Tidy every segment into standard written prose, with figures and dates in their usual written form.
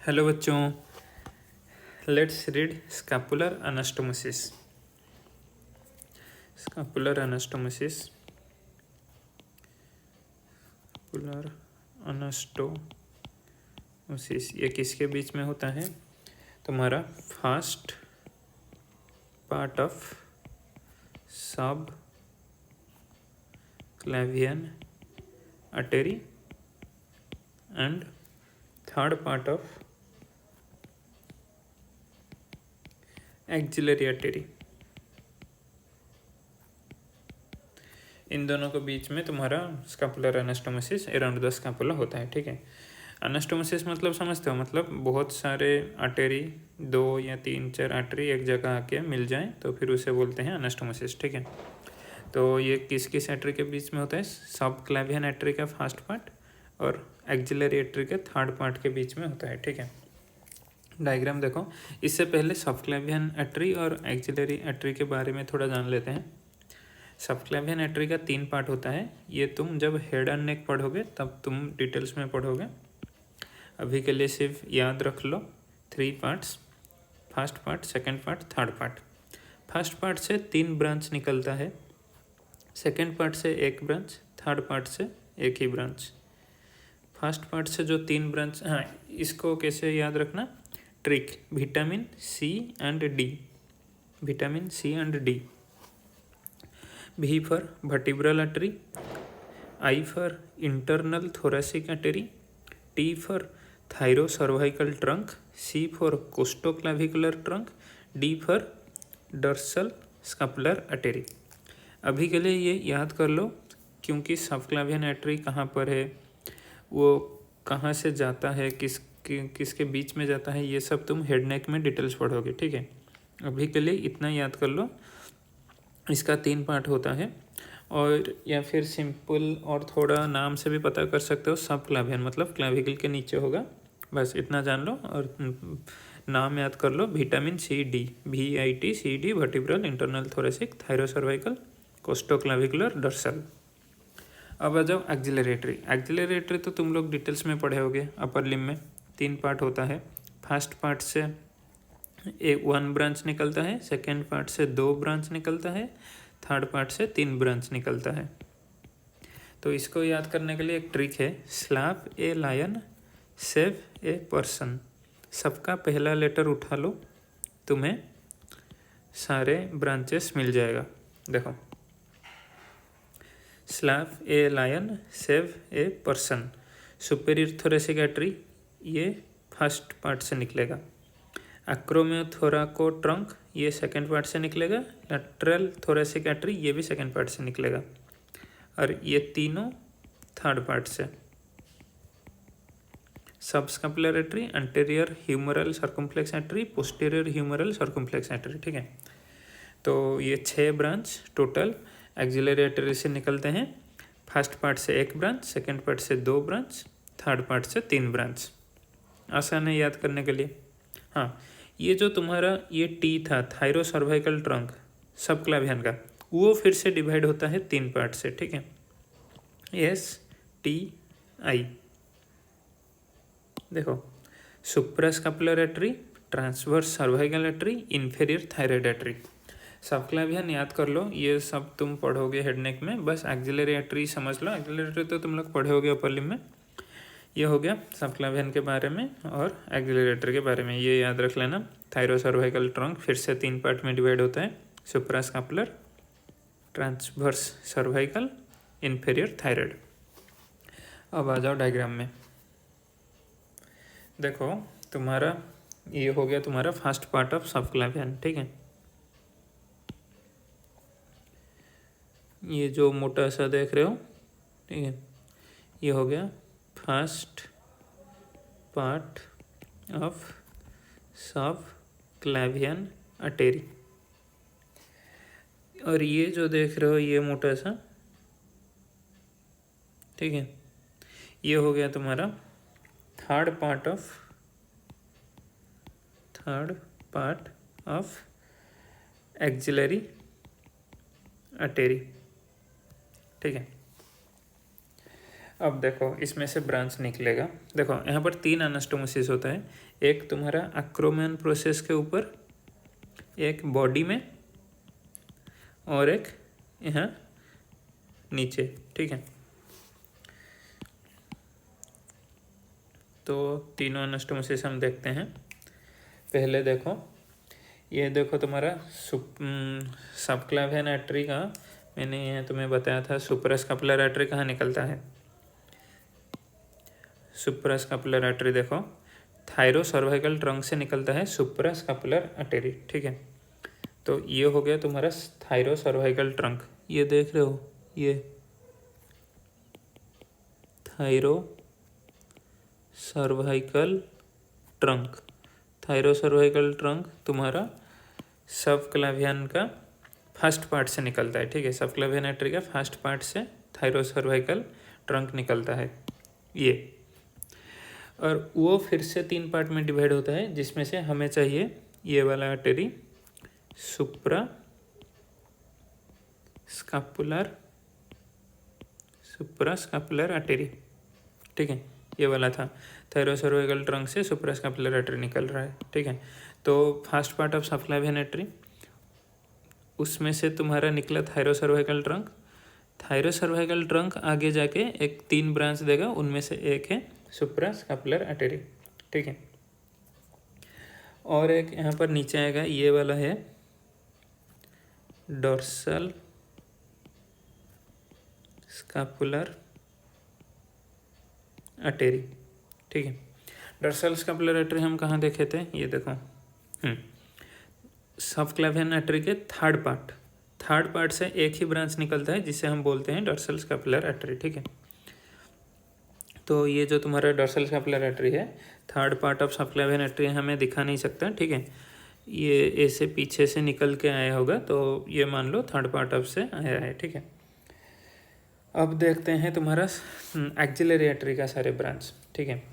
Hello बच्चों, let's read scapular anastomosis. Scapular anastomosis, scapular anastomosis ये किसके बीच में होता है? तुम्हारा फर्स्ट पार्ट ऑफ सब क्लेवियन artery and third part of axillary artery। इन दोनों के बीच में तुम्हारा scapular anastomosis around the scapula होता है। ठीक है, अनास्टोमोसिस मतलब समझते हो, मतलब बहुत सारे आर्टरी, 2 या 3 4 आर्टरी एक जगह आके मिल जाएं तो फिर उसे बोलते हैं अनास्टोमोसिस। ठीक है, तो ये किस किस आर्टरी के बीच में होता है? सब क्लेवियन आर्टरी का फर्स्ट पार्ट और एक्सिलरी आर्टरी के थर्ड पार्ट के बीच में होता है। ठीक है, डायग्राम देखो। इससे पहले सब क्लेवियन आर्टरी और एक्सिलरी आर्टरी के बारे में थोड़ा जान लेते हैं। सब क्लेवियन आर्टरी का 3 पार्ट होता है। ये तुम जब हेड एंड नेक पढ़ोगे तब तुम डिटेल्स में पढ़ोगे। अभी के लिए सिर्फ याद रख लो 3 parts, first part, second part, third part. First part से 3 ब्रांच निकलता है, सेकंड पार्ट से 1 ब्रांच, थर्ड पार्ट से 1 ही ब्रांच। फर्स्ट पार्ट से जो 3 ब्रांच, हाँ इसको कैसे याद रखना, trick, vitamin C and D, vitamin C and D. V for vertebral artery, I for internal thoracic artery, T for thyrocervical trunk, C for costoclavicular trunk, D for dorsal scapular artery। अभी के लिए ये याद कर लो, क्योंकि सबक्लावियन artery कहाँ पर है, वो कहाँ से जाता है, किसके बीच में जाता है, ये सब तुम हेड नेक में डिटेल्स पढ़ोगे। ठीक है, अभी के लिए इतना याद कर लो। इसका 3 पार्ट होता है, और या फिर सिंपल और थोड़ा नाम से भी पता कर सकते हो, सब क्लावियन मतलब क्लाविकल के नीचे होगा। बस इतना जान लो और नाम याद कर लो, vitamin C D, VIT-CD, vertebral, internal thoracic, thyrocervical, costoclavicular, dorsal. अब आ जाओ एक्सिलरी आर्टरी। एक्सिलरी आर्टरी तो तुम लोग डिटेल्स में पढ़े होगे। अपर लिम्ब में 3 पार्ट होता है। फर्स्ट पार्ट से 1 ब्रांच निकलता है, सेकेंड पार्ट से 2 ब्रांच निकलता है, थर्ड पार्ट से 3 ब्रांच निकलता है। तो इसको याद करने के लिए एक ट्रिक है, slap a lion save a person. सबका पहला लेटर उठा लो, तुम्हें सारे ब्रांचेस मिल जाएगा। देखो, slap a lion save a person, superior thoracic artery ये फर्स्ट पार्ट से निकलेगा। एक्रोमियोथोराको ट्रंक ये सेकंड पार्ट से निकलेगा। लैटरल थोरेसिक आर्टरी ये भी सेकंड पार्ट से निकलेगा, और ये तीनों थर्ड पार्ट से। Subscapular artery, anterior humeral circumflex artery, posterior humeral circumflex artery. ठीक है, तो ये 6 ब्रांच टोटल एक्सिलरी आर्टरी से निकलते हैं। फर्स्ट पार्ट से 1 ब्रांच, सेकंड पार्ट से 2 ब्रांच, थर्ड पार्ट से 3 ब्रांच। आसान है याद करने के लिए। हाँ, ये जो तुम्हारा ये टी था, थायरोसर्वाइकल ट्रंक सब क्लावियन का, वो फिर से डिवाइड होता है 3 पार्ट से। ठीक है, STI। देखो, suprascapular artery, transverse cervical artery, inferior thyroid artery. सब क्लावियन याद कर लो, ये सब तुम पढ़ोगे हेड नेक में। बस एक्सिलरी आर्टरी समझ लो, एक्सिलरी आर्टरी तो तुम लोग पढ़े होगे अपर लिम्ब में। ये हो गया सब क्लावियन के बारे में, और एक्सिलरी आर्टरी के बारे में ये याद रख लेना। थायरोसर्वाइकल ट्रंक फिर से 3 पार्ट में डिवाइड होता है, suprascapular, transverse cervical, inferior thyroid. अब आ जाओ डायग्राम में। देखो, तुम्हारा ये हो गया तुम्हारा फर्स्ट पार्ट ऑफ सब क्लावियन। ठीक है, ये जो मोटा सा देख रहे हो, ठीक है, ये हो गया फर्स्ट पार्ट ऑफ सब क्लेवियन आर्टरी। और ये जो देख रहे हो ये मोटा सा, ठीक है, ये हो गया तुम्हारा third part of axillary artery. ठीक है, अब देखो इसमें से ब्रांच निकलेगा। देखो यहाँ पर 3 एनास्टोमोसिस होता है, एक तुम्हारा एक्रोमियन प्रोसेस के ऊपर, एक बॉडी में, और एक यहाँ नीचे, ठीक है। तो तीनों एनास्टोमोसिस हम देखते हैं। पहले देखो, ये देखो तुम्हारा सबक्लावियन आर्टरी का, मैंने ये तुम्हें बताया था सुप्रास्कैपुलर आर्टरी कहाँ निकलता है। सुप्रास्कैपुलर आर्टरी देखो थायरो सर्वाइकल ट्रंक से निकलता है सुप्रास्कैपुलर आर्टरी, ठीक है। तो ये हो गया तुम्हारा थायरो सर्वाइकल ट्रंक, ये देख रहे हो, ये thyro cervical trunk. Thyrocervical trunk तुम्हारा सबक्लावियन का फर्स्ट पार्ट से निकलता है, ठीक है। सबक्लावियन आर्टरी का फर्स्ट पार्ट से थायरो सर्वाइकल ट्रंक निकलता है ये, और वो फिर से 3 पार्ट में डिवाइड होता है, जिसमें से हमें चाहिए ये वाला आर्टरी सुप्रास्कैपुलर आर्टरी, ठीक है। ये वाला था थायरो सर्वाइकल ट्रंक से सुप्रास्कैपुलर आर्टरी निकल रहा है, ठीक है। तो first part of subclavian artery, उसमें से तुम्हारा निकला thyro cervical trunk. Thyrocervical trunk आगे जाके एक 3 ब्रांच देगा, उनमें से एक है सुप्रास्कैपुलर आर्टरी, ठीक है। और एक यहाँ पर नीचे आएगा, ये वाला है डोर्सल स्कैपुलर आर्टरी, ठीक है। डोर्सल स्कैपुलर आर्टरी हम कहाँ देखे थे, ये देखो सबक्लावियन आर्टरी के थर्ड पार्ट से एक ही ब्रांच निकलता है, जिसे हम बोलते हैं डोर्सल स्कैपुलर आर्टरी, ठीक है। तो ये जो तुम्हारा डोर्सल स्कैपुलर आर्टरी है, third part of subclavian artery हमें दिखा नहीं सकता, ठीक है। ये ऐसे पीछे से निकल के आया होगा, तो ये मान लो थर्ड पार्ट ऑफ से आया है, ठीक है। अब देखते हैं तुम्हारा एक्जिलरी आर्टरी का सारे ब्रांच, ठीक है।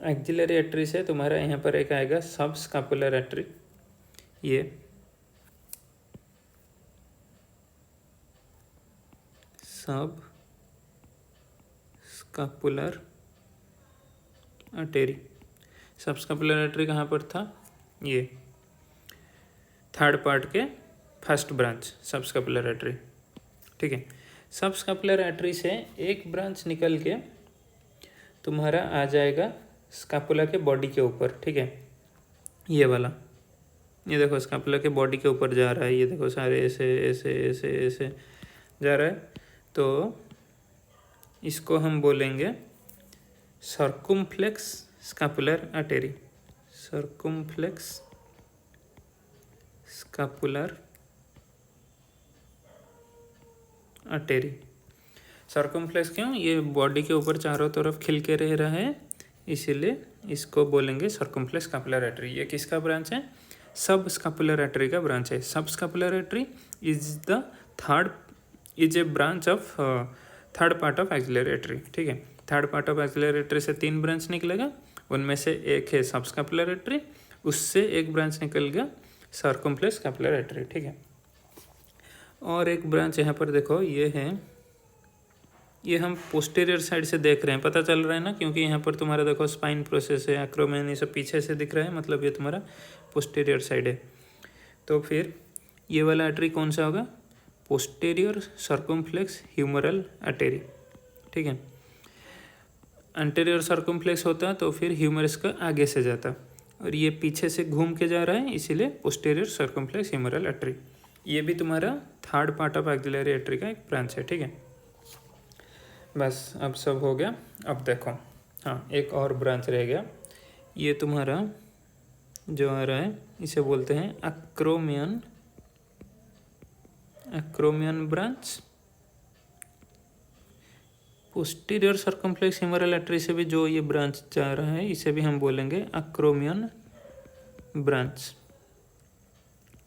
एक्जिलरी आर्टरी से तुम्हारा यहाँ पर एक आएगा सब स्कैपुलर आर्टरी, ये सब स्कैपुलर आर्टरी। सब स्कैपुलर आर्टरी कहाँ पर था, ये थर्ड पार्ट के फर्स्ट ब्रांच सब स्कैपुलर आर्टरी, ठीक है। सब स्कैपुलर आर्टरी से एक ब्रांच निकल के तुम्हारा आ जाएगा स्कैपुला के बॉडी के ऊपर, ठीक है। ये वाला, ये देखो स्कैपुला के बॉडी के ऊपर जा रहा है, ये देखो सारे ऐसे ऐसे ऐसे ऐसे जा रहा है। तो इसको हम बोलेंगे circumflex scapular artery, circumflex scapular artery. Circumflex क्यों, ये बॉडी के ऊपर चारों तरफ खिल के रह रहा है, इसीलिए इसको बोलेंगे सर्कमफ्लेक्स स्कैपुलर आर्टरी। ये किसका ब्रांच है, सब स्कैपुलर आर्टरी का ब्रांच है। सब scapular artery is a branch of third part of axillary artery, ठीक है। Third part of axillary artery से 3 ब्रांच निकलेगा, उनमें से एक है सब स्कैपुलर आर्टरी, उससे एक ब्रांच निकल गया सर्कमफ्लेक्स स्कैपुलर आर्टरी, ठीक है। और एक ब्रांच यहाँ पर देखो, ये है, ये हम पोस्टीरियर साइड से देख रहे हैं, पता चल रहा है ना, क्योंकि यहाँ पर तुम्हारा देखो स्पाइन प्रोसेस है, एक्रोमियन, ये सब पीछे से दिख रहा है, मतलब ये तुम्हारा पोस्टीरियर साइड है। तो फिर ये वाला आर्टरी कौन सा होगा, पोस्टीरियर सर्कमफ्लेक्स ह्यूमरल आर्टरी, ठीक है। एंटीरियर सर्कमफ्लेक्स होता तो फिर ह्यूमरस का आगे से जाता, और ये पीछे से घूम के जा रहा है, इसीलिए पोस्टीरियर सर्कमफ्लेक्स ह्यूमरल आर्टरी। ये भी तुम्हारा third part of axillary artery का एक ब्रांच है, ठीक है। बस अब सब हो गया। अब देखो, हाँ एक और ब्रांच रह गया, ये तुम्हारा जो आ रहा है इसे बोलते हैं acromion branch. Posterior circumflex humeral artery से भी जो ये ब्रांच जा रहा है, इसे भी हम बोलेंगे एक्रोमियन ब्रांच,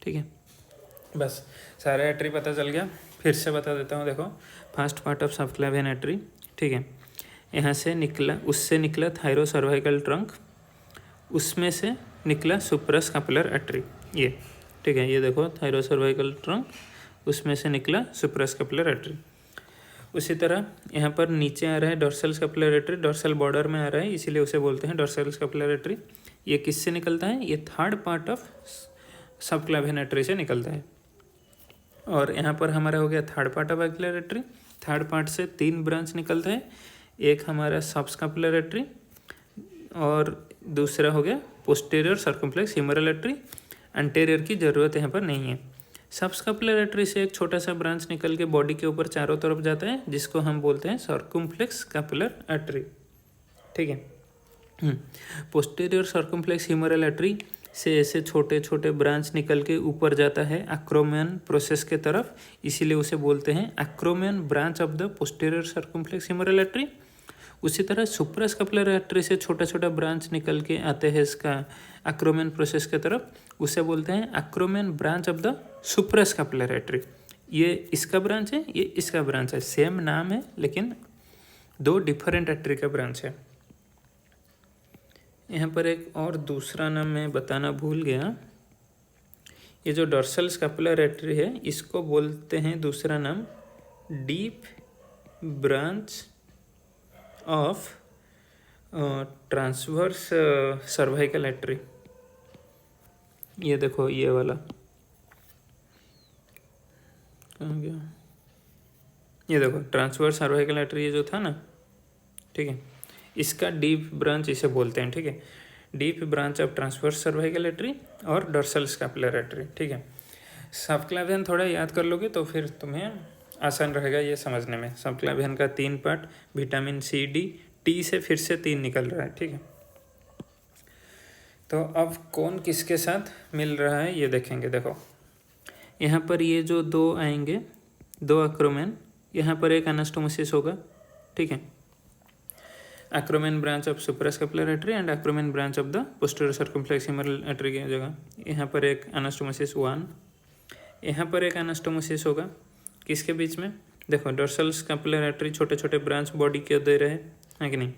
ठीक है। बस सारे आर्टरी पता चल गया, फिर से बता देता हूँ। देखो first part of subclavian artery, ठीक है, यहाँ से निकला, उससे निकला थायरो सर्वाइकल ट्रंक, उसमें से निकला सुप्रास्कैपुलर आर्टरी, ये ठीक है। ये देखो थायरो सर्वाइकल ट्रंक, उसमें से निकला सुप्रास्कैपुलर आर्टरी। उसी तरह यहाँ पर नीचे आ रहा है dorsal scapular artery, dorsal border में आ रहा है, इसीलिए उसे बोलते हैं डॉर्सल स्कैपुलर आर्टरी। ये किससे निकलता है? ये third part of subclavian artery से निकलता है। और यहाँ पर हमारा हो गया third part of axillary artery. Third part से 3 ब्रांच निकलता है, एक हमारा सबस्कैपुलर आर्टरी और दूसरा हो गया posterior circumflex humeral artery. Anterior की ज़रूरत यहाँ पर नहीं है। सबस्कैपुलर आर्टरी से एक छोटा सा ब्रांच निकल के बॉडी के ऊपर चारों तरफ जाता है, जिसको हम बोलते हैं सर्कम्फ्लेक्स स्कैपुलर आर्टरी। ठीक है। पोस्टीरियर सर्कम्फ्लेक्स ह्यूमरल आर्टरी से ऐसे छोटे छोटे ब्रांच निकल के ऊपर जाता है एक्रोमियन प्रोसेस के तरफ, इसीलिए उसे बोलते हैं acromion branch of the posterior circumflex humeral artery. उसी तरह सुप्रास्कैपुलर आर्टरी से छोटा छोटा ब्रांच निकल के आते हैं इसका एक्रोमियन प्रोसेस के तरफ, उसे बोलते हैं acromion branch of the suprascapular artery. ये इसका ब्रांच है, ये इसका ब्रांच है, सेम नाम है लेकिन 2 डिफरेंट आर्टरी का ब्रांच है। यहाँ पर एक और दूसरा नाम मैं बताना भूल गया, ये जो डॉर्सल स्कैपुलर आर्टरी है इसको बोलते हैं दूसरा नाम deep branch of transverse cervical artery. ये देखो ये वाला कहाँ गया, ये देखो ट्रांसवर्स सर्वाइकल आर्टरी ये जो था ना, ठीक है, इसका डीप ब्रांच इसे बोलते हैं। ठीक है, deep branch of transverse cervical artery और डॉर्सल स्कैपुलर आर्टरी। ठीक है, सबक्लावियन थोड़ा याद कर लोगे तो फिर तुम्हें आसान रहेगा ये समझने में। सबक्लावियन का 3 part, vitamin C D, T से फिर से 3 निकल रहा है। ठीक है, तो अब कौन किसके साथ मिल रहा है ये देखेंगे। देखो यहाँ पर ये जो 2 आएंगे, 2 एक्रोमेन, यहाँ पर एक एनास्टोमोसिस होगा। ठीक है, acromion branch of suprascapular artery and acromion branch of the posterior circumflex humeral artery की जगह यहाँ पर एक एनास्टोमोसिस 1, यहाँ पर एक एनास्टोमोसिस होगा। किसके बीच में? देखो डॉर्सल स्कैपुलर आर्टरी छोटे छोटे ब्रांच बॉडी के दे रहे हैं कि नहीं।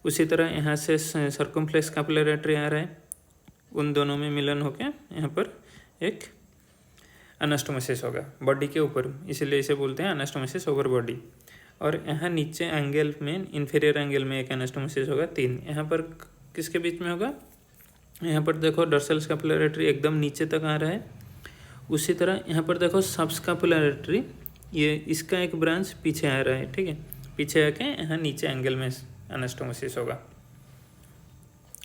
उसी तरह यहाँ से सर्कम्फ्लेक्स स्कैपुलर आर्टरी आ रहा है, उन दोनों में मिलन होकर यहाँ पर एक एनास्टोमोसिस होगा बॉडी के ऊपर, इसीलिए इसे बोलते हैं एनास्टोमोसिस ओवर बॉडी। और यहाँ नीचे एंगल में, इंफीरियर एंगल में एक एनास्टोमोसिस होगा 3। यहाँ पर किसके बीच में होगा? यहाँ पर देखो डॉर्सल स्कैपुलर आर्टरी एकदम नीचे तक आ रहा है। उसी तरह यहाँ पर देखो सबस्कैपुलर आर्टरी, ये इसका एक ब्रांच पीछे आ रहा है। ठीक है, पीछे आके यहाँ नीचे एंगल में एनास्टोमोसिस होगा।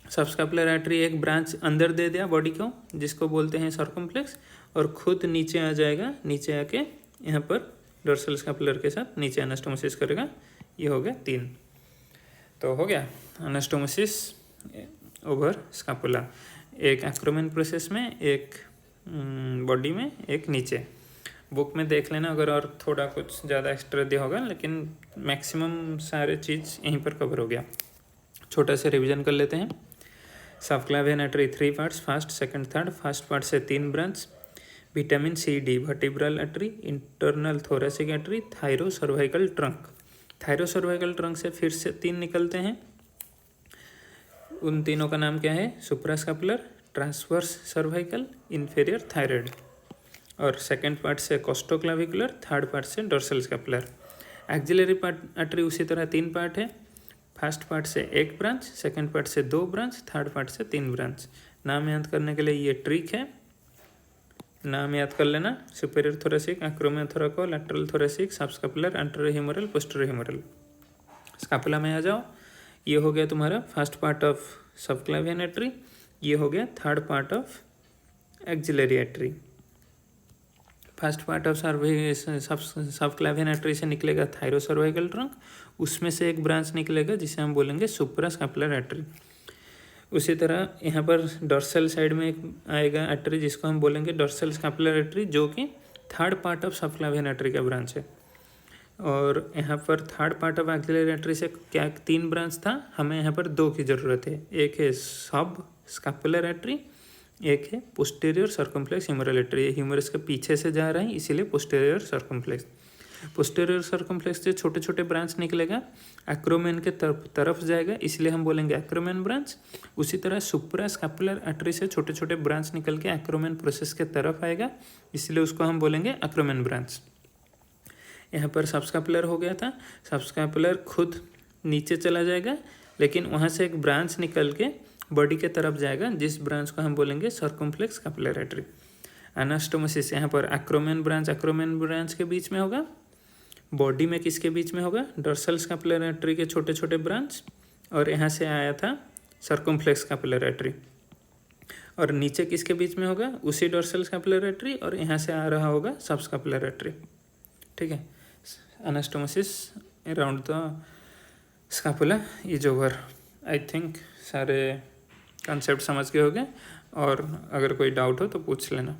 सबस्कैपुलर आर्टरी एक ब्रांच अंदर दे दिया बॉडी को, जिसको बोलते हैं सर्कम्फ्लेक्स, और खुद नीचे आ जाएगा, नीचे आके यहाँ पर डॉर्सल स्कैपुलर के साथ नीचे एनास्टोमोसिस करेगा। ये हो गया 3। तो हो गया एनास्टोमोसिस ओवर स्कैपुला, एक एक्रोमेन प्रोसेस में, एक बॉडी में, एक नीचे। बुक में देख लेना अगर और थोड़ा कुछ ज़्यादा एक्स्ट्रा दिया होगा, लेकिन मैक्सिमम सारे चीज़ यहीं पर कवर हो गया। छोटा सा रिवीजन कर लेते हैं। Subclavian artery 3 parts, first, second, third. First part से 3 branch, vitamin C D, vertebral artery, internal thoracic artery, thyrocervical trunk. Thyrocervical trunk से फिर से 3 निकलते हैं। उन तीनों का नाम क्या है? Suprascapular, transverse cervical, inferior thyroid. और सेकंड पार्ट से कोस्टोक्लाविकुलर, थर्ड पार्ट से dorsal scapular. Axillary part artery उसी तरह 3 पार्ट है। फर्स्ट पार्ट से 1 ब्रांच, सेकंड पार्ट से 2 ब्रांच, थर्ड पार्ट से 3 ब्रांच। नाम याद करने के लिए ये ट्रिक है, नाम याद कर लेना। Superior thoracic, acromiothoracic, lateral thoracic, subscapular, anterior humeral, posterior humeral. Scapula में आ जाओ। ये हो गया तुम्हारा first part of subclavian artery, ये हो गया third part of axillary artery. First part of subclavian artery से निकलेगा थायरो सर्वाइकल ट्रंक, उसमें से एक ब्रांच निकलेगा जिसे हम बोलेंगे सुप्रास्कैपुलर आर्टरी। उसी तरह यहाँ पर डॉर्सल साइड में एक आएगा आर्टरी जिसको हम बोलेंगे डॉर्सल स्कैपुलर आर्टरी, जो कि third part of subclavian artery का ब्रांच है। और यहाँ पर third part of axillary artery से क्या 3 ब्रांच था, हमें यहाँ पर 2 की ज़रूरत है। एक है सब स्कैपुलर आर्टरी, एक है पोस्टीरियर सर्कम्फ्लेक्स ह्यूमरल आर्टरी। ये ह्यूमरस के पीछे से जा रहा है, इसीलिए पोस्टीरियर सर्कम्फ्लेक्स। पोस्टीरियर सर्कम्फ्लेक्स से छोटे छोटे ब्रांच निकलेगा, एक्रोमेन के तरफ जाएगा, इसलिए हम बोलेंगे एक्रोमेन ब्रांच। उसी तरह सुप्रास्कैपुलर आर्टरी से छोटे छोटे ब्रांच निकल के एक्रोमेन प्रोसेस के तरफ आएगा, इसलिए उसको हम बोलेंगे एक्रोमेन ब्रांच। यहाँ पर सबस्कैपुलर हो गया था, सबस्कैपुलर खुद नीचे चला जाएगा, लेकिन वहाँ से एक ब्रांच निकल के बॉडी के तरफ जाएगा, जिस ब्रांच को हम बोलेंगे सर्कमफ्लेक्स स्कैपुलर आर्टरी। एनास्टोमोसिस यहाँ पर एक्रोमियन ब्रांच के बीच में होगा। बॉडी में किसके बीच में होगा? डॉर्सल स्कैपुलर आर्टरी के छोटे छोटे ब्रांच, और यहाँ से आया था सर्कमफ्लेक्स स्कैपुलर आर्टरी। और नीचे किसके बीच में होगा? उसी डॉर्सल स्कैपुलर आर्टरी, और यहाँ से आ रहा होगा सबस्कैपुलर आर्टरी। ठीक है, anastomosis around the scapula is over. I think सारे कॉन्सेप्ट समझ गए होंगे, और अगर कोई डाउट हो तो पूछ लेना।